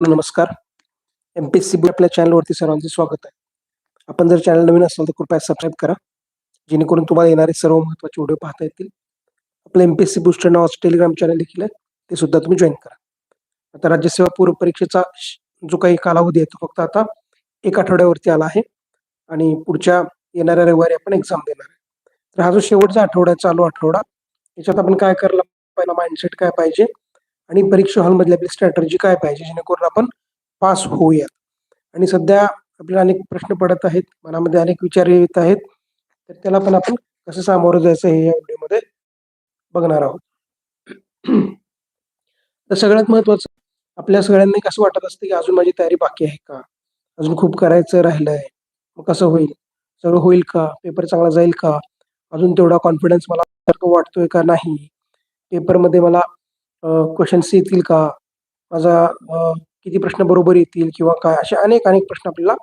नमस्कार. एम-पी-एस-सी आपल्या चॅनलवरती सर्वांचे स्वागत आहे. आपण जर चॅनल नवीन असाल तर कृपया सबस्क्राईब करा, जेणेकरून तुम्हाला येणारे सर्व महत्त्वाचे व्हिडिओ पाहता येतील. आपलं एम-पी-एस-सी बूस्टर नावाचं टेलिग्राम चॅनल देखील आहे, ते सुद्धा तुम्ही जॉइन करा. आता राज्यसेवा पूर्व परीक्षेचा जो काही कालावधी आहे तो फक्त आता 1 आठवड्यावरती आला आहे आणि पुढच्या येणाऱ्या रविवारी आपण एक्झाम देणार आहे. तर हा जो शेवटचा आठवडा आहे, चालू आठवडा, याच्यात आपण काय करायला पहिला माइंडसेट काय पाहिजे आणि परीक्षा हॉलमधली आपली स्ट्रॅटेजी काय पाहिजे, जेणेकरून आपण पास होऊयात. आणि सध्या आपल्याला अनेक प्रश्न पडत आहेत, मनामध्ये अनेक विचार येत आहेत, तर त्याला पण आपण कसं सामोरं जायचं हे या व्हिडिओमध्ये बघणार आहोत. तर सगळ्यात महत्त्वाचं आपल्या सगळ्यांना कसं वाटत असतं, की अजून माझी तयारी बाकी आहे का? अजून खूप करायचं राहिलंय. मग कसं होईल? सगळं होईल का? पेपर चांगला जाईल का? अजून तेवढा कॉन्फिडन्स मला सारखं वाटतोय का नाही? पेपरमध्ये मला क्वेशन्स येतील का? माझा किती प्रश्न बरोबर येतील किंवा काय? असे अनेक प्रश्न आपल्याला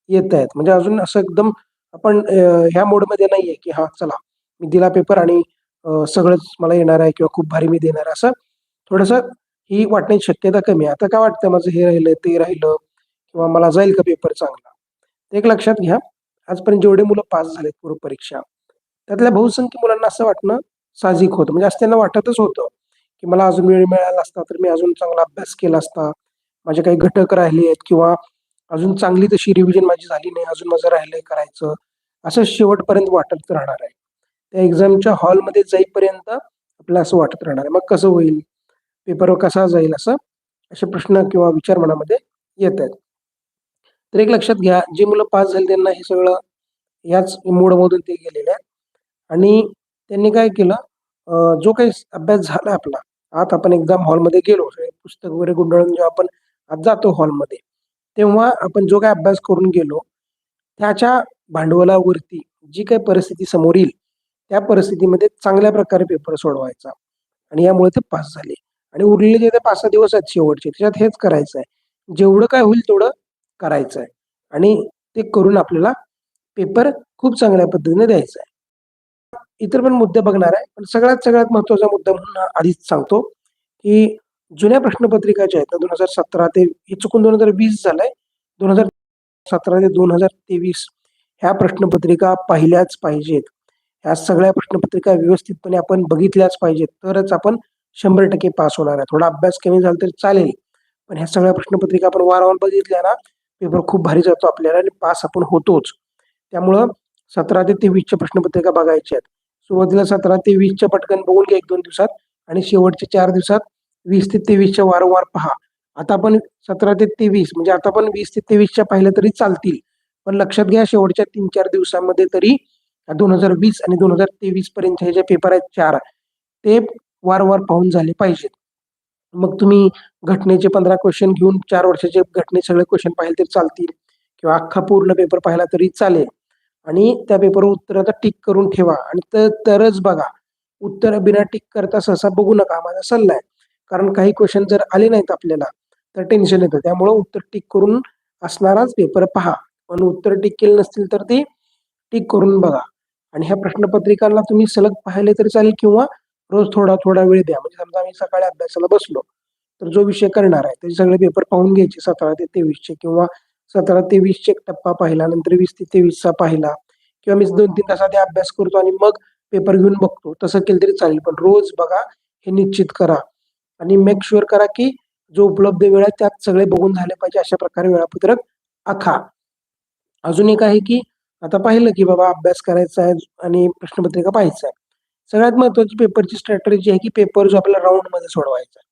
येत आहेत. म्हणजे अजून असं एकदम आपण ह्या मोडमध्ये नाहीये, की हां, चला मी दिला पेपर आणि सगळंच मला येणार आहे किंवा खूप भारी मी देणार आहे. असं थोडंसं ही वाटण्याची शक्यता कमी आहे. आता काय वाटतं माझं हे राहिलं, ते राहिलं किंवा मला जाईल का पेपर चांगला? ते एक लक्षात घ्या. आजपर्यंत जेवढे मुलं पास झालेत पूर्व परीक्षा, त्यातल्या बहुसंख्य मुलांना असं वाटणं साहजिक होतं. म्हणजे असं त्यांना वाटतच होतं, की मला अजून वेळ मिळाला असता तर मी अजून चांगला अभ्यास केला असता. माझे काही घटक राहिले आहेत किंवा अजून चांगली तशी रिव्हिजन माझी झाली नाही, अजून माझं राहिलंय करायचं. असं शेवटपर्यंत वाटत राहणार आहे. त्या एक्झामच्या हॉलमध्ये जाईपर्यंत आपल्याला असं वाटत राहणार आहे. मग कसं होईल? पेपर कसा जाईल? असे प्रश्न किंवा विचार मनामध्ये येत आहेत. तर एक लक्षात घ्या, जी मुलं पास झाली त्यांना हे सगळं याच मोडमधून ते गेलेले आहेत आणि त्यांनी काय केलं, जो काही अभ्यास झाला आपला, आता आपण एक्झाम हॉलमध्ये गेलो, सगळे पुस्तक वगैरे गुंडाळून जेव्हा आपण आत जातो हॉलमध्ये, तेव्हा आपण जो काही अभ्यास करून गेलो, त्याच्या भांडवलावरती जी काही परिस्थिती समोर येईल, त्या परिस्थितीमध्ये चांगल्या प्रकारे पेपर सोडवायचा आणि यामुळे ते पास झाले. आणि उरलेले जे ते 5-6 दिवस आहेत शेवटचे, त्याच्यात हेच करायचं आहे. जेवढं काय होईल तेवढं करायचं आहे आणि ते करून आपल्याला पेपर खूप चांगल्या पद्धतीने द्यायचा आहे. इतर पण मुद्दे बघणार आहे. पण सगळ्यात महत्त्वाचा मुद्दा म्हणून आधीच सांगतो, की जुन्या प्रश्नपत्रिका ज्या आहेत ना 2017 ते हे चुकून 2020 झालंय. 2017 ते 2023 ह्या प्रश्नपत्रिका पाहिल्याच पाहिजेत. ह्या सगळ्या प्रश्नपत्रिका व्यवस्थितपणे आपण बघितल्याच पाहिजेत. तरच आपण 100% पास होणार आहे. थोडा अभ्यास कमी झाला तरी चालेल. पण ह्या सगळ्या प्रश्नपत्रिका आपण वारंवार बघितल्या ना, पेपर खूप भारी जातो आपल्याला आणि पास आपण होतोच. त्यामुळं 17 ते 23 च्या प्रश्नपत्रिका बघायच्या आहेत. सुरुवातीला 17 ते 20 च्या पटकन बघून घ्या 1-2 दिवसात आणि शेवटच्या 4 दिवसात 20 ते 23 च्या वारंवार पहा. आता आपण 17 ते 23 म्हणजे आता आपण 20 ते 23 च्या पाहिल्या तरी चालतील. पण लक्षात घ्या शेवटच्या 3-4 दिवसामध्ये तरी 2020 आणि 2023 पर्यंतचे जे पेपर आहेत 4 ते वारंवार पाहून झाले पाहिजेत. मग तुम्ही घटनेचे 15 क्वेश्चन घेऊन 4 वर्षाचे घटनेचे सगळे क्वेश्चन पाहिले तरी चालतील किंवा अख्खा पूर्ण पेपर पाहिला तरी चालेल आणि त्या पेपरवर उत्तर आता टिक करून ठेवा आणि तरच बघा. उत्तर बिना टिक करता सहसा बघू नका, माझा सल्ला आहे. कारण काही क्वेश्चन जर आले नाहीत आपल्याला, तर टेन्शन येतं. त्यामुळं उत्तर टिक करून असणाराच पेपर पहा. पण उत्तर टिक केले नसतील तर ते टिक करून बघा आणि ह्या प्रश्नपत्रिकांना तुम्ही सलग पाहिले तरी चालेल किंवा रोज थोडा वेळ द्या. म्हणजे समजा मी सकाळी अभ्यासाला बसलो, तर जो विषय करणार आहे त्याचे सगळे पेपर पाहून घ्यायचे 17 ते 23 चे किंवा 17 ते 20 चे एक टप्पा पाहिला, नंतर 20 ते 23 चा पाहिला किंवा मी 2-3 तास आधी अभ्यास करतो आणि मग पेपर घेऊन बघतो. तसं केलं तरी चालेल. पण रोज बघा, हे निश्चित करा आणि मेक शुअर करा, की जो उपलब्ध वेळ आहे त्यात सगळे बघून झाले पाहिजे. अशा प्रकारे वेळापत्रक आखा. अजून एक आहे, की आता पाहिलं, की बाबा अभ्यास करायचा आहे आणि प्रश्नपत्रिका पाहायचा आहे. सगळ्यात महत्त्वाची पेपरची स्ट्रॅटेजी आहे, की पेपर जो आपल्याला राउंडमध्ये सोडवायचा आहे.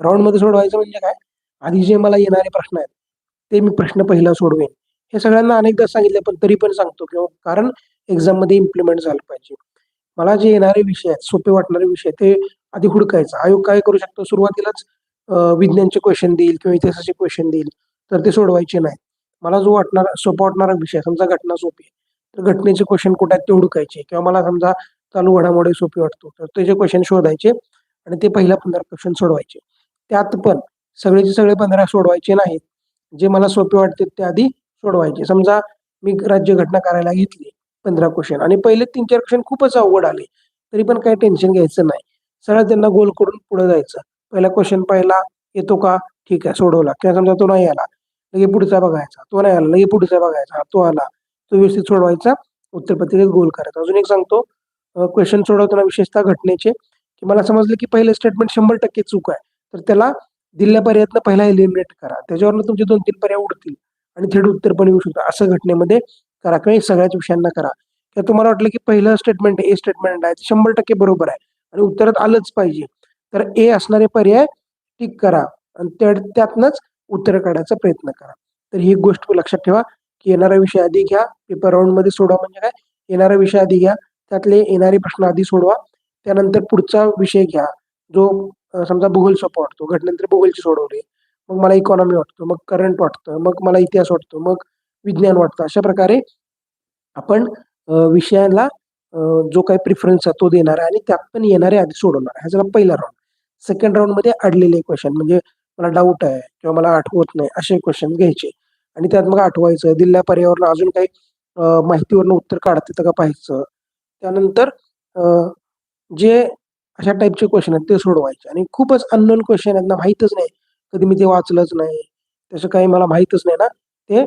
राउंडमध्ये सोडवायचं म्हणजे काय? आधी जे मला येणारे प्रश्न आहेत, ते मी प्रश्न पहिला सोडवेन. हे सगळ्यांना अनेकदा सांगितलं, पण तरी पण सांगतो किंवा कारण एक्झाममध्ये इम्प्लिमेंट झालं पाहिजे. मला जे येणारे विषय आहेत, सोपे वाटणारे विषय ते आधी हुडकायचा. आयोग काय करू शकतो सुरुवातीलाच विज्ञानचे क्वेश्चन देईल किंवा इतिहासाचे क्वेश्चन देईल, तर ते सोडवायचे नाहीत. मला जो सोपा वाटणारा विषय समजा घटना सोपी आहे, तर घटनेचे क्वेश्चन कुठे आहेत ते हुडकायचे किंवा मला समजा चालू घडामोडी सोपी वाटतो, तर त्याचे क्वेश्चन शोधायचे आणि ते पहिल्या 15 क्वेश्चन सोडवायचे. त्यात पण सगळेचे सगळे 15 सोडवायचे नाहीत. जे मला सोपे वाटते ते आधी सोडवायचे. समजा मी राज्यघटना करायला घेतली 15 क्वेश्चन आणि पहिले 3-4 क्वेश्चन खूपच अवघड आले, तरी पण काही टेन्शन घ्यायचं नाही. सरळ त्यांना गोल करून पुढे जायचं. पहिला क्वेश्चन पाहिला, येतो का? ठीक आहे, सोडवला. किंवा समजा तो नाही आला, लगे पुढचा बघायचा. तो नाही आला, लगे पुढचा बघायचा. तो आला, तो व्यवस्थित सोडवायचा, उत्तरपत्रिकेत गोल करायचा. अजून एक सांगतो, क्वेशन सोडवताना विशेषतः घटनेचे, की मला समजलं की पहिलं स्टेटमेंट 100% चूक आहे. तर त्याला दिलेल्या पर्यायातनं पहिला एलिमिनेट करा. त्याच्यावरनं तुमचे 2-3 पर्याय उडतील आणि थेट उत्तर पण येऊ शकतं. असं घटनेमध्ये करा किंवा सगळ्याच विषयांना करा. किंवा तुम्हाला वाटलं की पहिलं स्टेटमेंट ए स्टेटमेंट आहे, 100% बरोबर आहे आणि उत्तरात आलंच पाहिजे. तर ए असणारे पर्याय टिक करा आणि त्यातनंच उत्तर काढायचा प्रयत्न करा. तर ही एक गोष्ट लक्षात ठेवा, की येणारा विषय आधी घ्या. पेपर राउंडमध्ये सोडवा म्हणजे काय? येणारा विषय आधी घ्या. त्यातले येणारे प्रश्न आधी सोडवा. त्यानंतर पुढचा विषय घ्या, जो समजा भूगोल सोपा वाटतो. घटनेनंतर भूगोलची सोडवली. मग मला इकॉनॉमी वाटतं, मग करंट वाटतं, मग मला इतिहास वाटतो, मग विज्ञान वाटतं. अशा प्रकारे आपण विषयाला जो काही प्रिफरन्स आहे तो देणार आहे आणि त्यात पण येणारे आधी सोडवणार आहे. हा झाला पहिला राउंड. सेकंड राउंडमध्ये अडलेले क्वेशन म्हणजे मला डाऊट आहे किंवा मला आठवत नाही असे क्वेशन घ्यायचे आणि त्यात मग आठवायचं. दिलेल्या पर्यायावरून अजून काही माहितीवरनं उत्तर काढता येतं का पाहायचं. त्यानंतर जे अशा टाइपचे क्वेशन आहेत ते सोडवायचे आणि खूपच अननोन क्वेशन आहेत ना, माहीतच नाही. कधी मी ते वाचलंच नाही. तसं काही मला माहीतच नाही ना, ते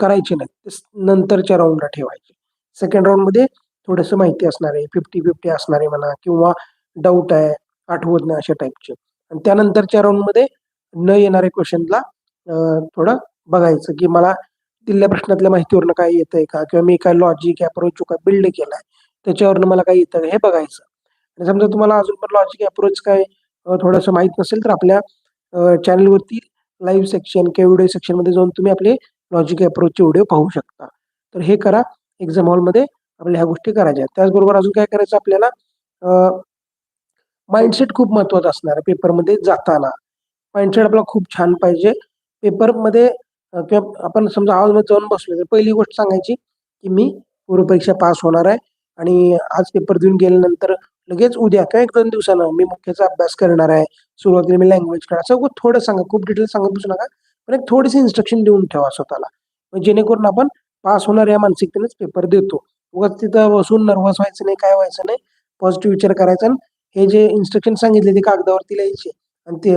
करायचे नाहीत. ते नंतरच्या राउंडला ठेवायचे. सेकंड राउंडमध्ये थोडंसं माहिती असणारे, 50-50 असणारे म्हणा किंवा डाऊट आहे, आठवत नाही अशा टाइपचे. आणि त्यानंतरच्या राउंडमध्ये न येणाऱ्या क्वेशनला थोडं बघायचं, की मला दिलेल्या प्रश्नातल्या माहितीवरनं काय येतंय का? किंवा मी काय लॉजिक, अप्रोच जो काय बिल्ड केलाय, त्याच्यावरनं मला काय येतं का? हे बघायचं. आणि समजा तुम्हाला अजून पण लॉजिक, अप्रोच काय थोडंसं माहीत नसेल, तर आपल्या चॅनलवरती लाईव्ह सेक्शन किंवा व्हिडिओ सेक्शनमध्ये जाऊन तुम्ही आपले लॉजिक, अप्रोचचे व्हिडिओ पाहू शकता. तर हे करा. एक्झाम हॉलमध्ये आपल्याला ह्या गोष्टी करायच्या आहेत. त्याचबरोबर अजून काय करायचं आपल्याला, माइंडसेट खूप महत्त्वाचा असणार आहे पेपरमध्ये जाताना. माइंडसेट आपला खूप छान पाहिजे. पेपरमध्ये किंवा आपण समजा हॉलमध्ये जाऊन बसलो, तर पहिली गोष्ट सांगायची, की मी पूर्वपरीक्षा पास होणार आहे आणि आज पेपर देऊन गेल्यानंतर लगेच उद्या किंवा 1-2 दिवसानं मी मुख्याचा अभ्यास करणार आहे. सुरुवातीला मी लँग्वेज करा. सगळं थोडं सांगा. खूप डिटेल सांगत बसू नका. पण एक थोडीशी इन्स्ट्रक्शन देऊन ठेवा स्वतःला. जेणेकरून आपण पास होणार या मानसिकतेनेच पेपर देतो. उगाच तिथं बसून नर्व्हस व्हायचं नाही, काय व्हायचं नाही. पॉझिटिव्ह विचार करायचा आणि हे जे इन्स्ट्रक्शन सांगितले ते कागदावरती लिहायचे आणि ते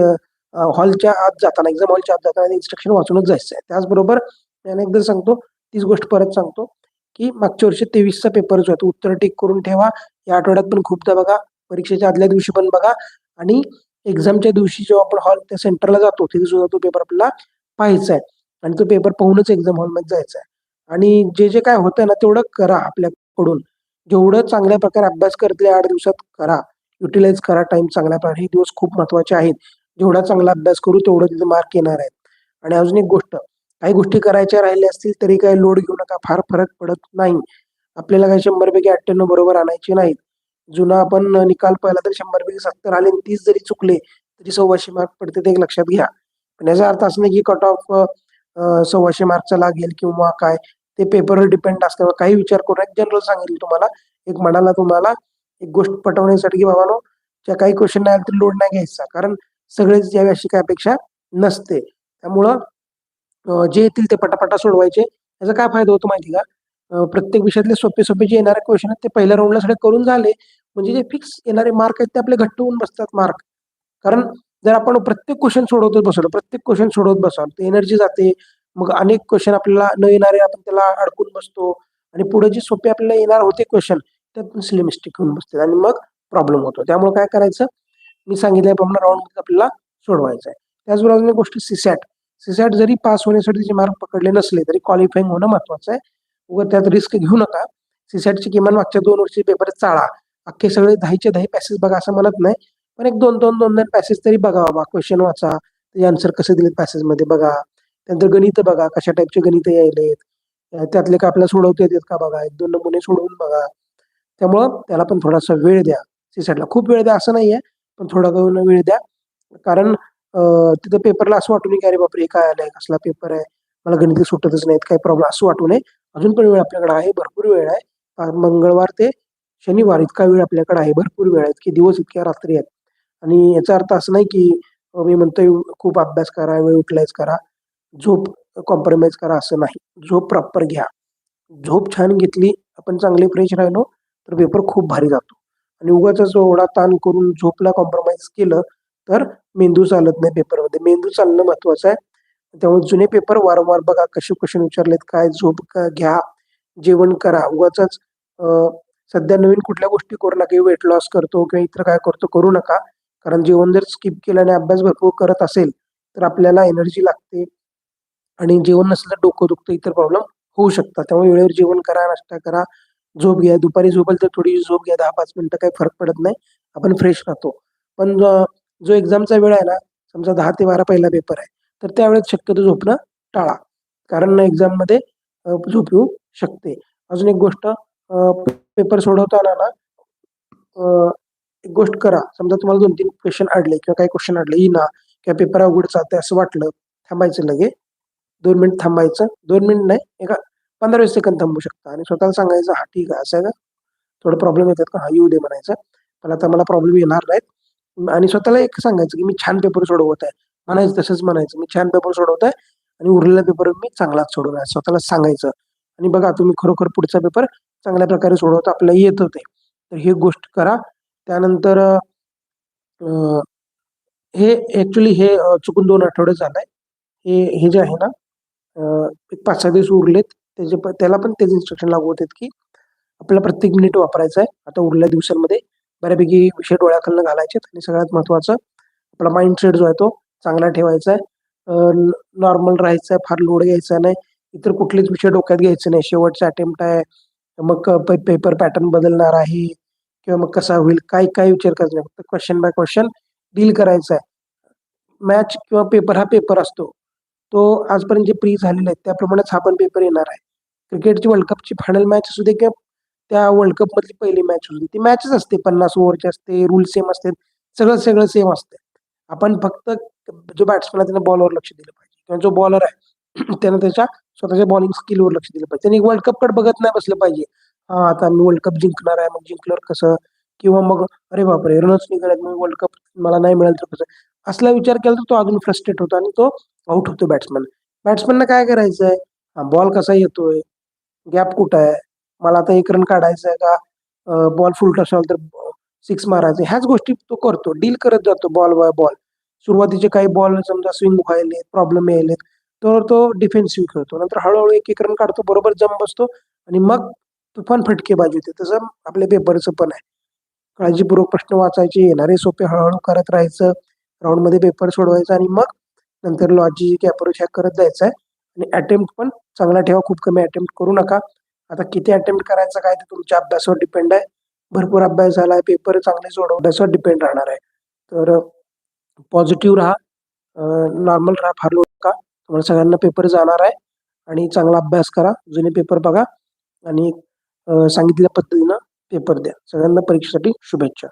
हॉलच्या आत जाताना, एक्झाम हॉलच्या आत जाताना इन्स्ट्रक्शन वाचूनच जायचं आहे. त्याचबरोबर मी अनेकदा सांगतो, तीच गोष्ट परत सांगतो, की मागच्या वर्षी 23चा पेपर जो आहे तो उत्तर टिक करून ठेवा. या आठवड्यात पण खूपदा बघा, परीक्षेच्या आदल्या दिवशी पण बघा आणि एक्झामच्या दिवशी जेव्हा आपण हॉल त्या सेंटरला जातो, तिथे सुद्धा तो पेपर आपल्याला पाहायचा आहे आणि तो पेपर पाहूनच एक्झाम हॉलमध्ये जायचा आहे. आणि जे काय होतंय ना, तेवढं करा आपल्याकडून. जेवढं चांगल्या प्रकारे अभ्यास करता येईल 8 दिवसात करा. युटिलाइज करा टाईम चांगल्या प्रकारे. हे दिवस खूप महत्त्वाचे आहेत. जेवढा चांगला अभ्यास करू तेवढं तिथे मार्क येणार आहेत. आणि अजून एक गोष्ट, काही गोष्टी करायच्या राहिल्या असतील तरी काही लोड घेऊ नका. फार फरक पडत नाही. आपल्याला काही 100 पैकी 98 बरोबर आणायचे नाहीत. जुना आपण निकाल पाहिला तर 100 पैकी 70 आले आणि 30 जरी चुकले तरी 125 मार्क पडतात, हे एक लक्षात घ्या. पण याचा अर्थ असा नाही की कट ऑफ 125 मार्कचा लागेल किंवा काय. ते पेपरवर डिपेंड असतं. काही विचार करू नये. जनरल सांगितलं तुम्हाला. एक मनाला तुम्हाला एक गोष्ट पटवण्यासाठी, की बाबांनो, ज्या काही क्वेश्चन नाही आले तरी लोड नाही घ्यायचा. कारण सगळेच यावे अशी काही अपेक्षा नसते. त्यामुळं जे येतील ते पटापटा सोडवायचे. याचा काय फायदा होतो माहिती का? प्रत्येक विषयातले सोपे-सोपे जे येणारे क्वेश्चन आहेत ते पहिल्या राउंडला सगळे करून झाले, म्हणजे जे फिक्स येणारे मार्क आहेत ते आपले घट्ट होऊन बसतात मार्क. कारण जर आपण प्रत्येक क्वेश्चन सोडवतच बसलो, प्रत्येक क्वेश्चन सोडवत बसाल, तर एनर्जी जाते. मग अनेक क्वेश्चन आपल्याला न येणारे आपण त्याला अडकून बसतो आणि पुढे जे सोपे आपल्याला येणार होते क्वेश्चन त्यात पण सिली मिस्टेक होऊन बसते आणि मग प्रॉब्लेम होतो. त्यामुळे काय करायचं, मी सांगितल्याप्रमाणे राउंडमध्ये आपल्याला सोडवायचं आहे. त्याचबरोबर अजून एक गोष्ट, सीसॅट जरी पास होण्यासाठी त्याचे मार्क पकडले नसले तरी क्वालिफाईंग होणं महत्वाचं आहे. उगाच त्यात रिस्क घेऊ नका. सीसॅटची किमान मागच्या 2 वर्षी पेपर चाळा. अख्खे सगळे 10च्या 10 पॅसेज बघा असं म्हणत नाही. पण एक 2-2 पॅसेज तरी बघा बाबा. क्वेश्चन वाचा. त्याचे आन्सर कसे दिलेत पॅसेजमध्ये बघा. त्यानंतर गणितं बघा. कशा टाईपचे गणितं यायलेत. त्यातले का आपल्याला सोडवता येतात का बघा. 1-2 नमुने सोडवून बघा. त्यामुळं त्याला पण थोडासा वेळ द्या. सीसॅटला खूप वेळ द्या असं नाहीये, पण थोडा वेळ द्या. कारण तिथं पेपरला असं वाटू नये, की अरे बापरे! हे काय आलंय? कसला पेपर आहे? मला गणितं सुटतच नाहीत. काही प्रॉब्लेम असं वाटू नये. अजून पण वेळ आपल्याकडे आहे. भरपूर वेळ आहे. मंगळवार ते शनिवार इतका वेळ आपल्याकडे आहे. भरपूर वेळ आहे. इतके दिवस, इतक्या रात्री आहेत. आणि याचा अर्थ असा नाही, की मी म्हणतोय खूप अभ्यास करा, वेळ युटिलाइज करा, झोप कॉम्प्रोमाईज करा असं नाही. झोप प्रॉपर घ्या. झोप छान घेतली, आपण चांगले फ्रेश राहिलो, तर पेपर खूप भारी जातो. आणि उगाचच एवढा ताण करून झोपला कॉम्प्रोमाईज केलं, तर मेंदू चालत नाही पेपरमध्ये. मेंदू चालणं महत्वाचं आहे. त्यामुळे जुने पेपर वारंवार बघा, कसे क्वेश्चन विचारलेत, काय झोप घ्या, जेवण करा. उगाचच सध्या नवीन कुठल्या गोष्टी करू नका. वेट लॉस करतो किंवा इतर काय करतो करू नका. कारण जेवण जर स्किप केलं आणि अभ्यास भरपूर करत असेल, तर आपल्याला एनर्जी लागते आणि जेवण नसलं तर डोकं दुखतं, इतर प्रॉब्लेम होऊ शकतात. त्यामुळे वेळेवर जेवण करा, नाश्ता करा, झोप घ्या. दुपारी झोपाल तर थोडी झोप घ्या 10-5 मिनिटं, काही फरक पडत नाही. आपण फ्रेश राहतो. पण जो एक्झामचा वेळ आहे ना, समजा 10 ते 12 पहिला पेपर आहे, तर त्यावेळेस शक्यतो झोपणं टाळा. कारण एक्झाममध्ये झोप येऊ शकते. अजून एक गोष्ट, पेपर सोडवताना ना एक गोष्ट करा. समजा तुम्हाला 2-3 क्वेश्चन अडले किंवा काही क्वेश्चन अडले, येईना किंवा पेपर अवघड चालतंय असं वाटलं, थांबायचं लगे. 2 मिनिट थांबायचं. 2 मिनिट नाही, एका 15-20 सेकंद थांबू शकता आणि स्वतःला सांगायचं, "हां, ठीक आहे. असं आहे का? थोडं प्रॉब्लेम येतात का? हां, येऊ दे," म्हणायचं. "पण आता मला प्रॉब्लेम येणार नाहीत." आणि स्वतःला एक सांगायचं, की "मी छान पेपर सोडवत आहे." म्हणायचं, तसंच म्हणायचं, "मी छान पेपर सोडवत आहे आणि उरलेला पेपर मी चांगलाच सोडवणार." स्वतःला सांगायचं आणि बघा तुम्ही खरोखर पुढचा पेपर चांगल्या प्रकारे सोडवता, आपल्याला येतं ते. तर ही गोष्ट करा. त्यानंतर अ, हे ॲक्चुअली हे चुकून 2 आठवडे झालाय. हे जे आहे ना, एक 5-6 दिवस उरलेत. त्याला पण तेच इन्स्ट्रक्शन लागू होतात, की आपल्याला प्रत्येक मिनिट वापरायचा आहे. आता उरलेल्या दिवसांमध्ये बऱ्यापैकी विषय डोळ्याखालनं घालायचे आणि सगळ्यात महत्त्वाचं आपला माइंडसेट जो आहे तो चांगला ठेवायचा आहे. नॉर्मल राहायचं आहे, फार लोड घ्यायचा नाही. इतर कुठलेच विषय डोक्यात घ्यायचे नाही. शेवटचा अटेम्प्ट आहे. मग पेपर पॅटर्न बदलणार आहे किंवा मग कसा होईल, काय विचार करायचा नाही. फक्त क्वेशन बाय क्वेशन डील करायचा आहे. मॅच किंवा पेपर हा पेपर असतो. तो आजपर्यंत जे प्री झालेले आहेत त्याप्रमाणेच हा पण पेपर येणार आहे. क्रिकेटची वर्ल्ड कपची फायनल मॅच असू दे किंवा त्या वर्ल्ड कपमधली पहिली मॅच असू दे. ती मॅचच असते. 50 ओव्हरची असते, रूल सेम असतात. सगळं सेम असतं. आपण फक्त जो बॅट्समन आहे त्यानं बॉलवर लक्ष दिलं पाहिजे किंवा जो बॉलर आहे त्यानं त्याच्या स्वतःच्या बॉलिंग स्किलवर लक्ष दिलं पाहिजे. त्यांनी वर्ल्ड कपकडे बघत नाही बसलं पाहिजे. हां, आता मी वर्ल्ड कप जिंकणार आहे, मग जिंकल्यावर कसं? किंवा मग अरे बापरे! रनच निघालेत, मग वर्ल्ड कप मला नाही मिळालं तर कसं? असला विचार केला तर तो अजून फ्रस्ट्रेट होतो आणि तो आउट होतो बॅट्समन. बॅट्समनला काय करायचंय? बॉल कसा येतोय? गॅप कुठं आहे? मला आता 1 रन काढायचा आहे का? बॉल फुल टॉस आला तर 6 मारायचा. ह्याच गोष्टी तो करतो. डील करत जातो बॉल बाय बॉल. सुरुवातीचे काही बॉल समजा स्विंग व्हायलेत, प्रॉब्लेम यायलेत, तर तो डिफेन्सिव्ह खेळतो. नंतर हळू-हळू 1-1 रन काढतो, बरोबर जम बसतो आणि मग तुफान फटकेबाजी होते. तसं आपल्या पेपरचं पण आहे. काळजीपूर्वक प्रश्न वाचायचे, येणारे सोपे हळू करत राहायचं. राउंडमध्ये पेपर सोडवायचा आणि मग नंतर लॉजिक, अप्रोच ह्या करत जायचं आहे आणि अटेम्प्ट पण चांगला ठेवा. खूप कमी अटेम्प्ट करू नका. आता किती अटेम्प्ट करायचा काय ते तुमच्या अभ्यासावर डिपेंड आहे. भरपूर अभ्यास झालाय, पेपर चांगले सोडव अभ्यासावर डिपेंड राहणार आहे. तर पॉझिटिव्ह राहा, नॉर्मल राहा, फार लोड नका. तुम्हाला सगळ्यांना पेपर जाणार आहे आणि चांगला अभ्यास करा. जुने पेपर बघा आणि सांगितलेल्या पद्धतीनं पेपर द्या. सगळ्यांना परीक्षेसाठी शुभेच्छा.